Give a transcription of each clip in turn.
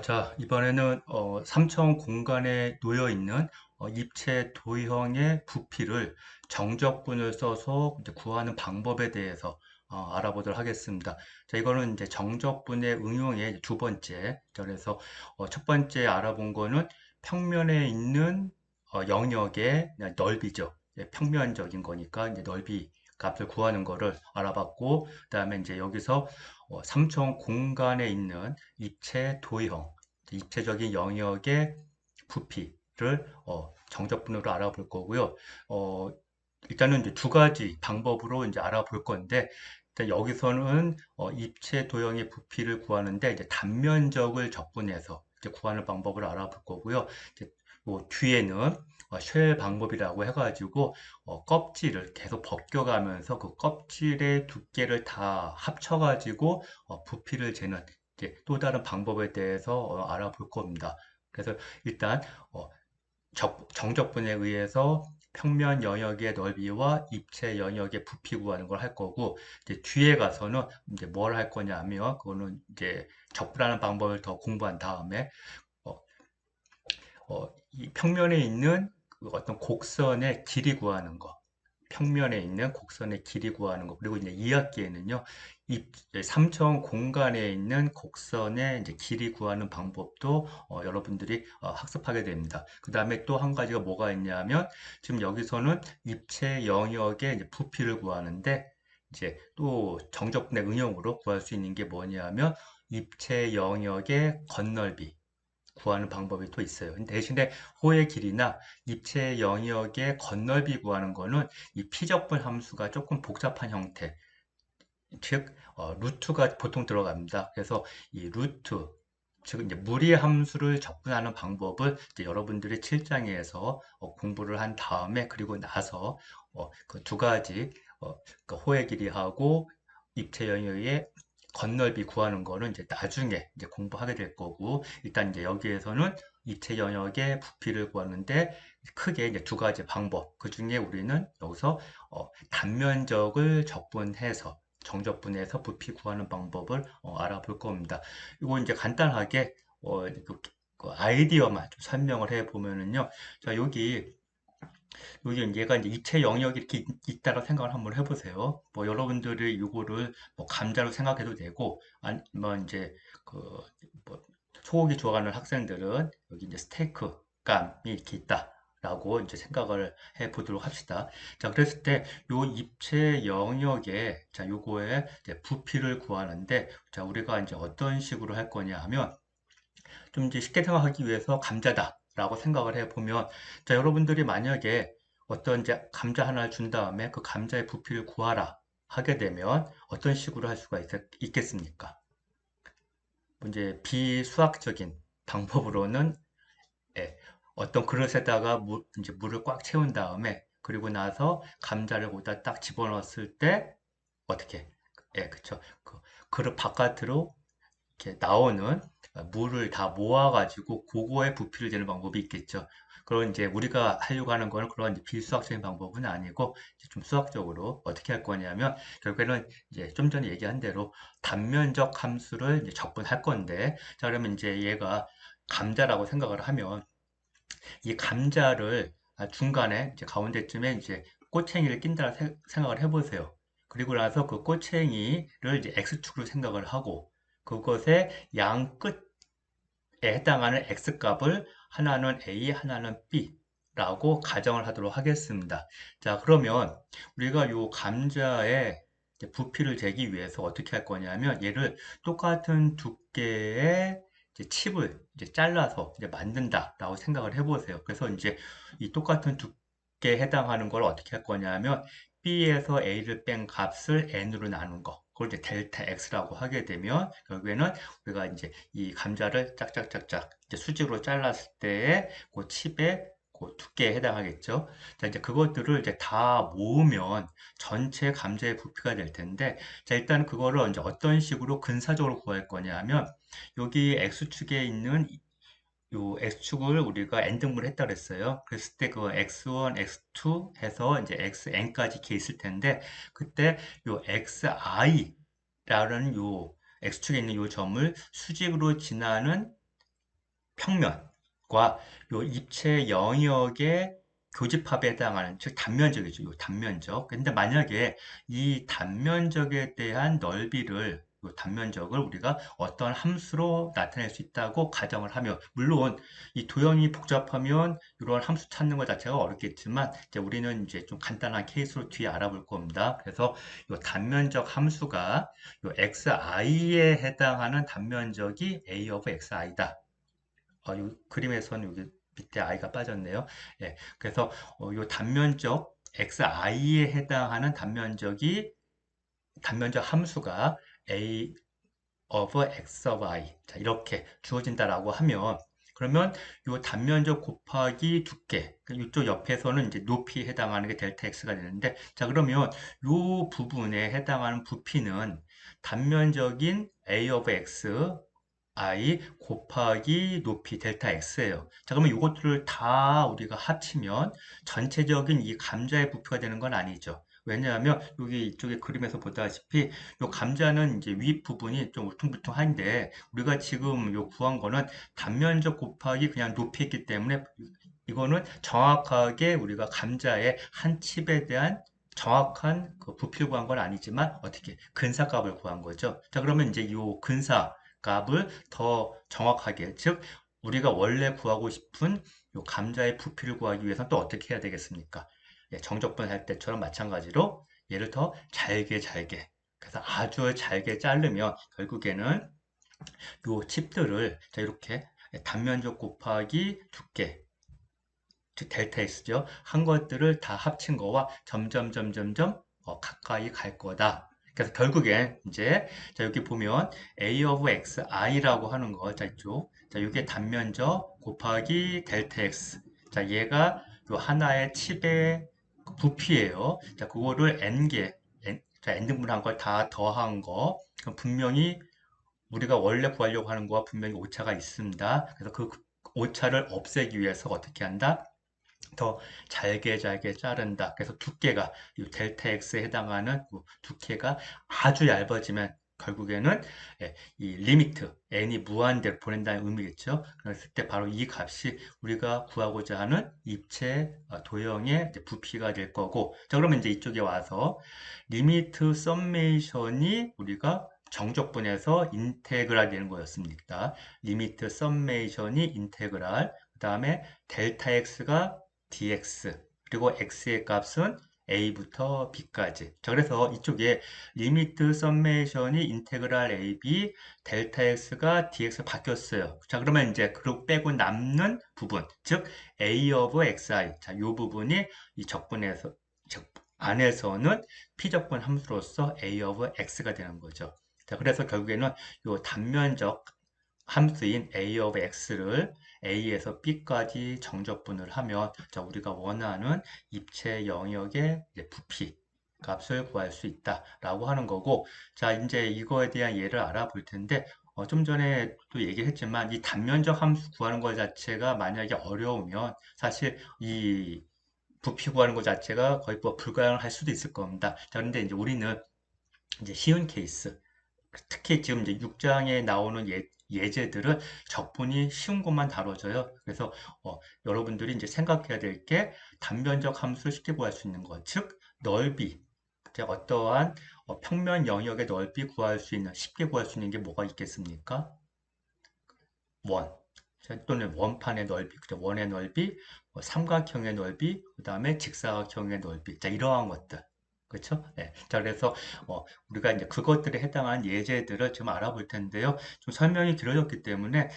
자, 이번에는 삼차원 공간에 놓여 있는 입체 도형의 부피를 정적분을 써서 이제 구하는 방법에 대해서 알아보도록 하겠습니다. 자, 이거는 이제 정적분의 응용의 두 번째. 그래서 첫 번째 알아본 거는 평면에 있는 영역의 넓이죠. 예, 평면적인 거니까 이제 넓이 값을 구하는 거를 알아봤고, 그다음에 이제 여기서 삼차원 공간에 있는 입체 도형, 입체적인 영역의 부피를 정적분으로 알아볼 거고요. 어, 일단은 이제 두 가지 방법으로 이제 알아볼 건데, 일단 여기서는 입체 도형의 부피를 구하는데 이제 단면적을 적분해서 이제 구하는 방법을 알아볼 거고요. 이제 뒤에는 쉘 방법이라고 해가지고 껍질을 계속 벗겨가면서 그 껍질의 두께를 다 합쳐가지고 부피를 재는 이제 또 다른 방법에 대해서 알아볼 겁니다. 그래서 일단 어, 정적분에 의해서 평면 영역의 넓이와 입체 영역의 부피 구하는 걸 할 거고, 이제 뒤에 가서는 이제 뭘 할 거냐면, 그거는 이제 적분하는 방법을 더 공부한 다음에, 어, 이 평면에 있는 그 어떤 곡선의 길이 구하는 거, 평면에 있는 곡선의 길이 구하는 거, 그리고 이제 2학기에는요, 이 3차원 공간에 있는 곡선의 이제 길이 구하는 방법도 여러분들이 학습하게 됩니다. 그 다음에 또 한 가지가 뭐가 있냐면, 지금 여기서는 입체 영역의 이제 부피를 구하는데, 이제 또 정적분의 응용으로 구할 수 있는 게 뭐냐면, 입체 영역의 건널비, 구하는 방법이 또 있어요. 대신에 호의 길이나 입체 영역의 건널비 구하는 거는 이 피적분 함수가 조금 복잡한 형태, 즉 루트가 보통 들어갑니다. 그래서 이 루트, 즉 이제 무리 함수를 적분하는 방법을 이제 여러분들이 7장에서 공부를 한 다음에 그리고 나서 그 두 가지 그 호의 길이하고 입체 영역의 건널비 구하는 거는 이제 나중에 이제 공부하게 될 거고, 일단 이제 여기에서는 입체 영역의 부피를 구하는데 크게 이제 두 가지 방법, 그 중에 우리는 여기서 단면적을 적분해서 정적분해서 부피 구하는 방법을 알아볼 겁니다. 이거 이제 간단하게 그 아이디어만 좀 설명을 해 보면은요. 자, 여기 얘가 이제 입체 영역이 이렇게 있다고 생각을 한번 해보세요. 뭐 여러분들이 이거를 뭐 감자로 생각해도 되고, 아니면 이제 그뭐 소고기 좋아하는 학생들은 여기 이제 스테이크 감이 이렇게 있다라고 이제 생각을 해 보도록 합시다. 자, 그랬을 때 요 입체 영역에 자 요거에 이제 부피를 구하는데, 자 우리가 이제 어떤 식으로 할 거냐 하면, 좀 이제 쉽게 생각하기 위해서 감자다라고 생각을 해보면, 자, 여러분들이 만약에 어떤 이제 감자 하나를 준 다음에 그 감자의 부피를 구하라 하게 되면 어떤 식으로 할 수가 있겠습니까? 이제 비수학적인 방법으로는 예, 어떤 그릇에다가 이제 물을 꽉 채운 다음에 그리고 나서 감자를 거기다 딱 집어넣었을 때 어떻게? 예, 그쵸. 그 그릇 바깥으로 이렇게 나오는 물을 다 모아가지고 그거에 부피를 재는 방법이 있겠죠. 그런 이제 우리가 하려고 하는 거는 그런 이제 비수학적인 방법은 아니고 이제 좀 수학적으로 어떻게 할 거냐면, 결국에는 이제 좀 전에 얘기한 대로 단면적 함수를 이제 적분할 건데, 자 그러면 이제 얘가 감자라고 생각을 하면 이 감자를 중간에 이제 가운데쯤에 이제 꼬챙이를 낀다 생각을 해보세요. 그리고 나서 그 꼬챙이를 이제 x축으로 생각을 하고 그것의 양 끝에 해당하는 x값을 하나는 a, 하나는 b라고 가정을 하도록 하겠습니다. 자, 그러면 우리가 이 감자의 이제 부피를 재기 위해서 어떻게 할 거냐면, 얘를 똑같은 두께의 이제 칩을 이제 잘라서 이제 만든다라고 생각을 해보세요. 그래서 이제 이 똑같은 두께에 해당하는 걸 어떻게 할 거냐면, B에서 A를 뺀 값을 N으로 나눈 거. 그걸 이제 델타 X라고 하게 되면, 결국에는 우리가 이제 이 감자를 짝짝짝짝 이제 수직으로 잘랐을 때의 그 칩의 그 두께에 해당하겠죠. 자, 이제 그것들을 이제 다 모으면 전체 감자의 부피가 될 텐데, 자, 일단 그거를 이제 어떤 식으로 근사적으로 구할 거냐 하면, 여기 X축에 있는 요 X축을 우리가 N등분을 했다 그랬어요. 그랬을 때 그 X1, X2 해서 이제 XN까지 이렇게 있을 텐데, 그때 요 XI라는 요 X축에 있는 요 점을 수직으로 지나는 평면과 요 입체 영역의 교집합에 해당하는, 즉 단면적이죠. 요 단면적. 근데 만약에 이 단면적에 대한 넓이를, 요 단면적을 우리가 어떤 함수로 나타낼 수 있다고 가정을 하며, 물론 이 도형이 복잡하면 이런 함수 찾는 것 자체가 어렵겠지만, 이제 우리는 이제 좀 간단한 케이스로 뒤에 알아볼 겁니다. 그래서 요 단면적 함수가 요 xi에 해당하는 단면적이 a of xi다. 요 그림에서는 여기 밑에 i가 빠졌네요. 예, 그래서 요 단면적 xi에 해당하는 단면적 함수가 a of x of i, 자, 이렇게 주어진다라고 하면, 그러면 요 단면적 곱하기 두께, 이쪽 옆에서는 이제 높이에 해당하는 게 델타 x가 되는데, 자, 그러면 요 부분에 해당하는 부피는 단면적인 a of x i 곱하기 높이 델타 x예요. 자, 그러면 이것들을 다 우리가 합치면 전체적인 이 감자의 부피가 되는 건 아니죠. 왜냐하면 여기 이쪽에 그림에서 보다시피 요 감자는 이제 윗 부분이 좀 울퉁불퉁한데, 우리가 지금 요 구한 거는 단면적 곱하기 그냥 높이있기 때문에 이거는 정확하게 우리가 감자의 한 칩에 대한 정확한 그 부피를 구한 건 아니지만 어떻게 근사값을 구한 거죠. 자, 그러면 이제 요 근사 값을 더 정확하게, 즉 우리가 원래 구하고 싶은 요 감자의 부피를 구하기 위해서는 또 어떻게 해야 되겠습니까? 예, 정적분 할 때처럼 마찬가지로 얘를 더 잘게 그래서 아주 잘게 자르면 결국에는 요 칩들을, 자, 이렇게 단면적 곱하기 두께, 즉 델타 X죠. 한 것들을 다 합친 거와 점점 가까이 갈 거다. 그래서 결국엔 이제, 자, 여기 보면 a of xi라고 하는 거, 자, 이쪽, 자, 이게 단면적 곱하기 델타 x, 자, 얘가 요 하나의 칩의 부피예요. 자, 그거를 자, n등분한 걸 다 더한 거, 그럼 분명히 우리가 원래 구하려고 하는 거와 분명히 오차가 있습니다. 그래서 그 오차를 없애기 위해서 어떻게 한다? 더 잘게 자른다. 그래서 두께가, 이 델타 X에 해당하는 그 두께가 아주 얇아지면 결국에는, 예, 이 리미트, n이 무한대로 보낸다는 의미겠죠. 그랬을 때 바로 이 값이 우리가 구하고자 하는 입체 도형의 이제 부피가 될 거고, 자, 그러면 이제 이쪽에 와서 리미트 썸메이션이 우리가 정적분에서 인테그랄 되는 거였습니다. 리미트 썸메이션이 인테그랄, 그 다음에 델타 x가 dx, 그리고 x의 값은 a부터 b까지. 자, 그래서 이쪽에 리미트 썸메이션이 인테그랄 ab, 델타 x가 dx 바뀌었어요. 자, 그러면 이제 그룹 빼고 남는 부분, 즉 a of xi. 자, 이 부분이 이 적분에서, 즉 안에서는 피적분 함수로서 a of x가 되는 거죠. 자, 그래서 결국에는 이 단면적 함수인 a of x를 a에서 b까지 정적분을 하면, 자, 우리가 원하는 입체 영역의 이제 부피 값을 구할 수 있다라고 하는 거고, 자, 이제 이거에 대한 예를 알아볼 텐데, 좀 전에 또 얘기했지만 이 단면적 함수 구하는 것 자체가 만약에 어려우면 사실 이 부피 구하는 것 자체가 거의 뭐 불가능할 수도 있을 겁니다. 자, 그런데 이제 우리는 이제 쉬운 케이스, 특히 지금 이제 6장에 나오는 예제들은 적분이 쉬운 것만 다뤄져요. 그래서 여러분들이 이제 생각해야 될 게 단면적 함수를 쉽게 구할 수 있는 것, 즉 넓이, 이제 어떠한 평면 영역의 넓이 구할 수 있는, 쉽게 구할 수 있는 게 뭐가 있겠습니까? 원, 또는 원판의 넓이, 그죠? 원의 넓이, 삼각형의 넓이, 그 다음에 직사각형의 넓이, 자, 이러한 것들. 그렇죠? 네. 자, 그래서 우리가 이제 그것들에 해당한 예제들을 좀 알아볼 텐데요. 좀 설명이 길어졌기 때문에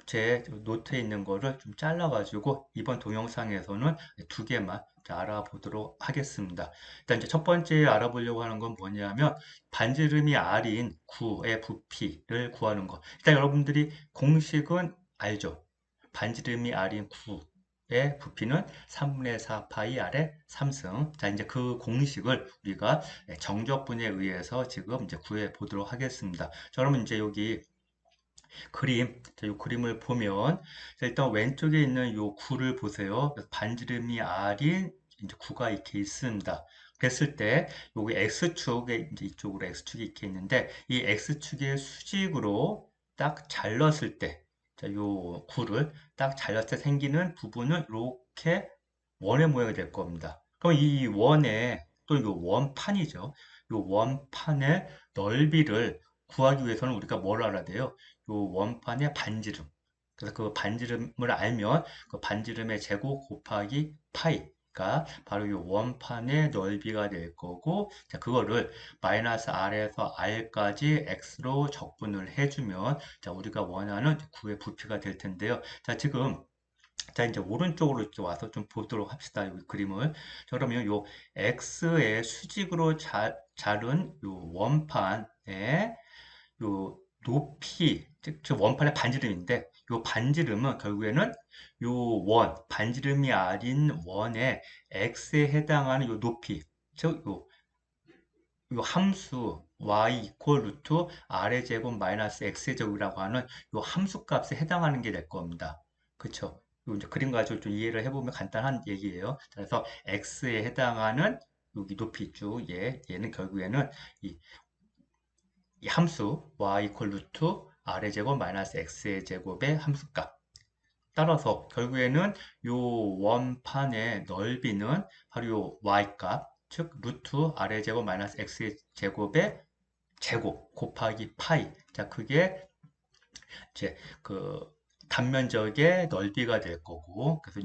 제 노트에 있는 거를 좀 잘라가지고 이번 동영상에서는 두 개만 알아보도록 하겠습니다. 일단 이제 첫 번째 알아보려고 하는 건 뭐냐면 반지름이 r인 9의 부피를 구하는 거. 일단 여러분들이 공식은 알죠? 반지름이 r인 9의 부피는 3분의 4 파이 r의 3승. 자, 이제 그 공식을 우리가 정적분에 의해서 지금 이제 구해 보도록 하겠습니다. 자, 그러면 이제 여기 자, 이 그림을 보면, 자, 일단 왼쪽에 있는 이 구를 보세요. 반지름이 R인 이제 구가 이렇게 있습니다. 그랬을 때, 여기 X축에, 이제 이쪽으로 X축이 이렇게 있는데, 이 X축의 수직으로 딱 잘랐을 때, 자, 요 구를 딱 잘랐을 때 생기는 부분은 이렇게 원의 모양이 될 겁니다. 그럼 이 원에 또 요 원판이죠. 요 원판의 넓이를 구하기 위해서는 우리가 뭘 알아야 돼요? 요 원판의 반지름. 그래서 그 반지름을 알면 그 반지름의 제곱 곱하기 파이가 바로 요 원판의 넓이가 될 거고, 자, 그거를 마이너스 R에서 R까지 X로 적분을 해주면, 자, 우리가 원하는 구의 부피가 될 텐데요. 자, 지금 자, 이제 오른쪽으로 이렇게 와서 좀 보도록 합시다. 이 그림을. 자, 그러면 요 X의 수직으로 자른 요 원판의 요 높이, 즉 원판의 반지름인데, 요 반지름은 결국에는 요 반지름이 아닌 원의 X에 해당하는 요 높이, 즉 요 함수 y 이퀄 루트 r의 제곱 마이너스 x의 제곱이라고 하는 요 함수 값에 해당하는 게 될 겁니다. 그쵸? 요 이제 그림 가지고 좀 이해를 해보면 간단한 얘기예요. 그래서 x에 해당하는 여기 높이 있죠. 얘는 결국에는 이 함수 y 이퀄 루트 r의 제곱 마이너스 x의 제곱의 함수값. 따라서 결국에는 요 원판의 넓이는 바로 요 y값, 즉 루트 r의 제곱 마이너스 x의 제곱의 제곱 곱하기 파이. 자, 그게 이제 그 단면적의 넓이가 될 거고, 그래서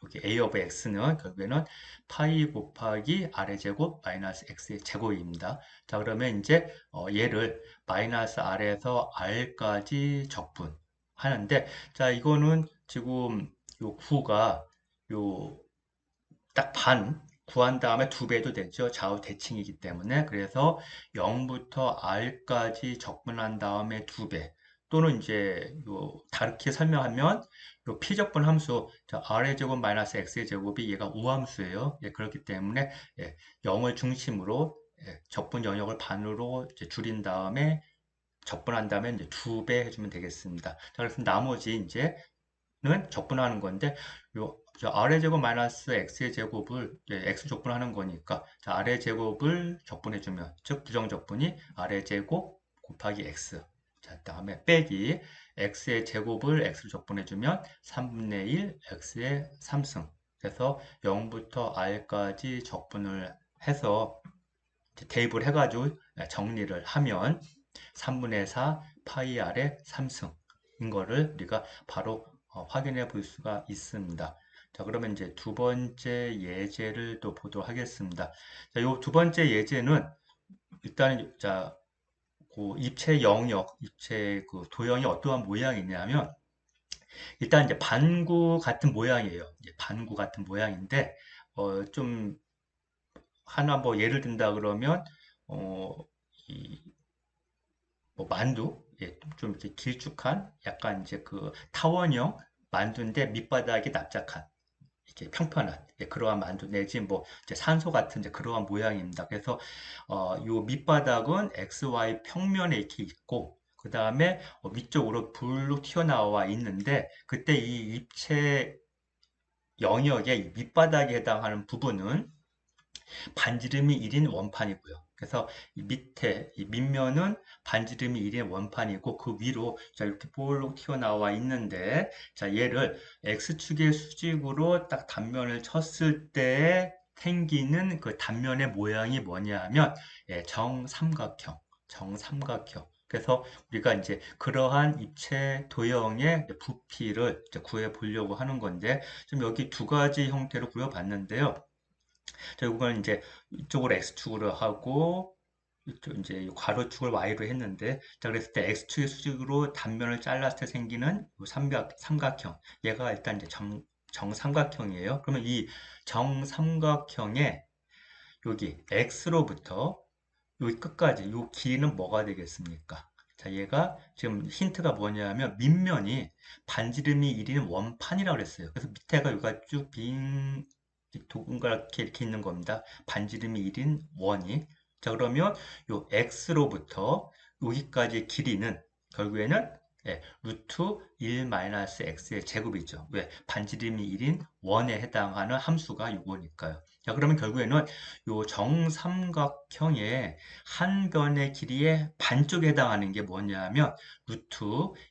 여기 a of x는 결국에는 파이 곱하기 r의 제곱 마이너스 x의 제곱입니다. 자, 그러면 이제 얘를 마이너스 r에서 r까지 적분하는데, 자, 이거는 지금 요 구가 요 딱 반 구한 다음에 두 배도 되죠. 좌우 대칭이기 때문에. 그래서 0부터 r까지 적분한 다음에 두 배. 또는 이제 다르게 설명하면 요 피적분 함수 r의 제곱 마이너스 x의 제곱이 얘가 우함수예요. 예, 그렇기 때문에 0을 중심으로 적분 영역을 반으로 이제 줄인 다음에 적분한 다음에 이제 두 배 해주면 되겠습니다. 자, 그래서 나머지 이제 는 적분하는 건데 저 r의 제곱 마이너스 x의 제곱을 x 적분하는 거니까 자, r의 제곱을 적분해주면 즉 부정적분이 r의 제곱 곱하기 x 자 다음에 빼기 x의 제곱을 x로 적분해주면 3분의 1 x의 3승 그래서 0부터 r까지 적분을 해서 대입을 해가지고 정리를 하면 3분의 4 파이 r의 3승인 거를 우리가 바로 확인해 볼 수가 있습니다. 자, 그러면 이제 두 번째 예제를 또 보도록 하겠습니다. 자, 요 두 번째 예제는 일단 자, 그 입체 영역, 입체 그 도형이 어떠한 모양이냐면 일단 이제 반구 같은 모양이에요. 이제 반구 같은 모양인데 좀 하나 뭐 예를 든다 그러면 어, 이, 뭐 만두, 좀 이렇게 길쭉한 약간 이제 그 타원형 만두인데 밑바닥이 납작한 이렇게 평평한 그러한 만두 내지 뭐 이제 산소 같은 이제 그러한 모양입니다. 그래서 요 밑바닥은 XY 평면에 이렇게 있고 그 다음에 위쪽으로 불로 튀어나와 있는데 그때 이 입체 영역의 이 밑바닥에 해당하는 부분은 반지름이 1인 원판이고요. 그래서 이 밑에 이 밑면은 반지름이 1인 원판이고 그 위로 자 이렇게 볼록 튀어나와 있는데 자 얘를 x축의 수직으로 딱 단면을 쳤을 때 생기는 그 단면의 모양이 뭐냐 하면 정삼각형 정삼각형 그래서 우리가 이제 그러한 입체 도형의 부피를 이제 구해 보려고 하는 건데 좀 여기 두 가지 형태로 구해봤는데요. 자, 이건 이제 이쪽으로 x축으로 하고 이쪽 이제 괄호축을 y로 했는데 자 그랬을 때 x축의 수직으로 단면을 잘랐을 때 생기는 이 삼각형 얘가 일단 이제 정삼각형이에요. 그러면 이 정삼각형의 여기 x로부터 여기 끝까지 이 길이는 뭐가 되겠습니까? 자, 얘가 지금 힌트가 뭐냐면 밑면이 반지름이 1인 원판이라고 그랬어요. 그래서 밑에가 여기가 쭉 동그랗게 이렇게 있는 겁니다. 반지름이 1인 원이. 자, 그러면 요 x로부터 여기까지의 길이는 결국에는 루트 1 마이너스 x의 제곱이죠. 왜? 반지름이 1인 원에 해당하는 함수가 이거니까요. 자, 그러면 결국에는 요 정삼각형의 한 변의 길이의 반쪽에 해당하는 게 뭐냐면 루트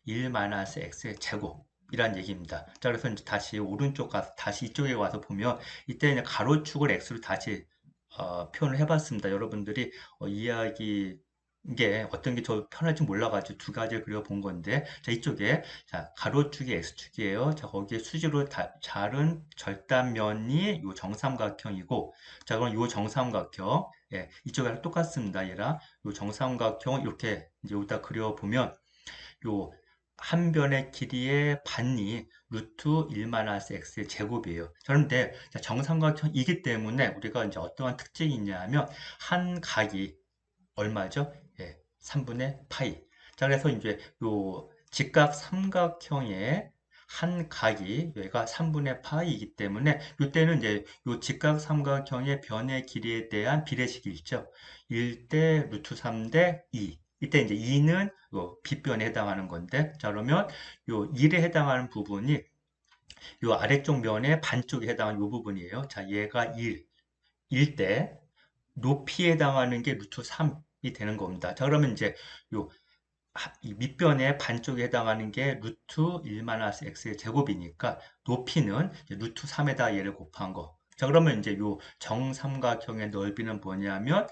1-x의 제곱이란 얘기입니다. 자, 그래서 이제 다시 오른쪽 가서 다시 이쪽에 와서 보면 이때는 가로축을 x로 다시 표현을 해봤습니다. 여러분들이 이해하기 이게 어떤 게 더 편할지 몰라가지고 두 가지를 그려본 건데, 자, 이쪽에, 자, 가로축이 x축이에요. 자, 거기에 수직으로 자른 절단면이 요 정삼각형이고, 자, 그럼 요 정삼각형, 예, 이쪽이랑 똑같습니다. 얘랑, 요 정삼각형 이렇게 이제 여기다 그려보면, 요 한 변의 길이의 반이 루트 1-x의 제곱이에요. 그런데 정삼각형이기 때문에 우리가 이제 어떠한 특징이 있냐 하면 한 각이 얼마죠? 예, 3분의 파이. 자, 그래서 이제 요 직각 삼각형의 한 각이 여기가 3분의 파이이기 때문에 이때는 이제 요 직각 삼각형의 변의 길이에 대한 비례식이 있죠. 1대 루트 3대 2. 이때 이제 2는 요 빗변에 해당하는 건데, 자, 그러면 요 1에 해당하는 부분이 요 아래쪽 면의 반쪽에 해당하는 요 부분이에요. 자, 얘가 1 때 높이에 해당하는 게 루트 3이 되는 겁니다. 자, 그러면 이제 요 이 밑변의 반쪽에 해당하는 게 루트 1-x의 제곱이니까 높이는 이제 루트 3에다 얘를 곱한 거. 자, 그러면 이제 요 정삼각형의 넓이는 뭐냐면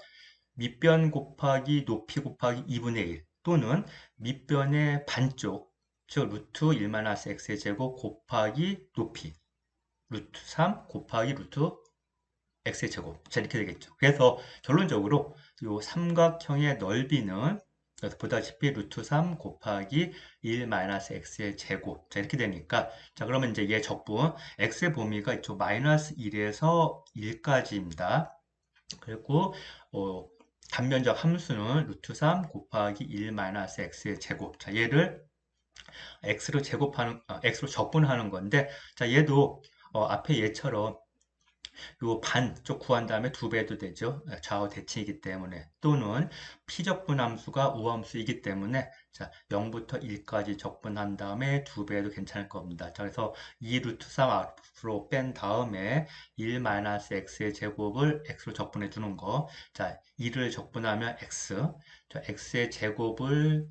밑변 곱하기 높이 곱하기 2분의 1 또는 밑변의 반쪽, 즉 루트 1-x의 제곱 곱하기 높이 루트 3 곱하기 루트 x의 제곱. 자, 이렇게 되겠죠. 그래서 결론적으로 이 삼각형의 넓이는 그래서 보다시피 루트 3 곱하기 1-x의 제곱. 자, 이렇게 되니까 자, 그러면 이제 얘 적분 x의 범위가 이쪽 마이너스 1에서 1까지입니다. 그리고 단면적 함수는 루트 3 곱하기 1-x의 제곱. 자, 얘를 x로 적분하는 건데 자, 얘도 앞에 얘처럼 요 반쪽 구한 다음에 두 배도 되죠. 좌우 대칭이기 때문에 또는 피적분함수가 우함수이기 때문에 자 0부터 1까지 적분한 다음에 두 배도 괜찮을 겁니다. 자, 그래서 2 루트 3 앞으로 뺀 다음에 1-x의 제곱을 x로 적분해 주는 거. 자, 2를 적분하면 x. 자, x의 제곱을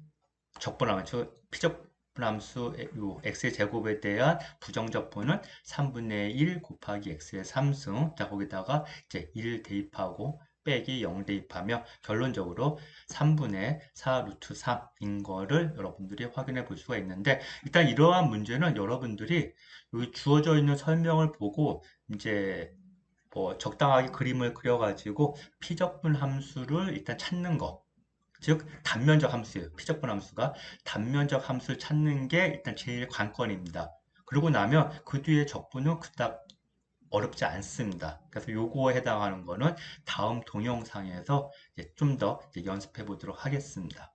적분하면 피적분함수 요 x의 제곱에 대한 부정적분은 3분의 1 곱하기 x의 3승. 자, 거기다가 이제 1 대입하고 빼기 0 대입하며 결론적으로 3분의 4 루트 3인 거를 여러분들이 확인해 볼 수가 있는데 일단 이러한 문제는 여러분들이 여기 주어져 있는 설명을 보고 이제 뭐 적당하게 그림을 그려가지고 피적분 함수를 일단 찾는 거. 즉 단면적 함수예요. 피적분 함수가 단면적 함수를 찾는 게 일단 제일 관건입니다. 그러고 나면 그 뒤에 적분은 그닥 어렵지 않습니다. 그래서 요거에 해당하는 거는 다음 동영상에서 좀 더 연습해 보도록 하겠습니다.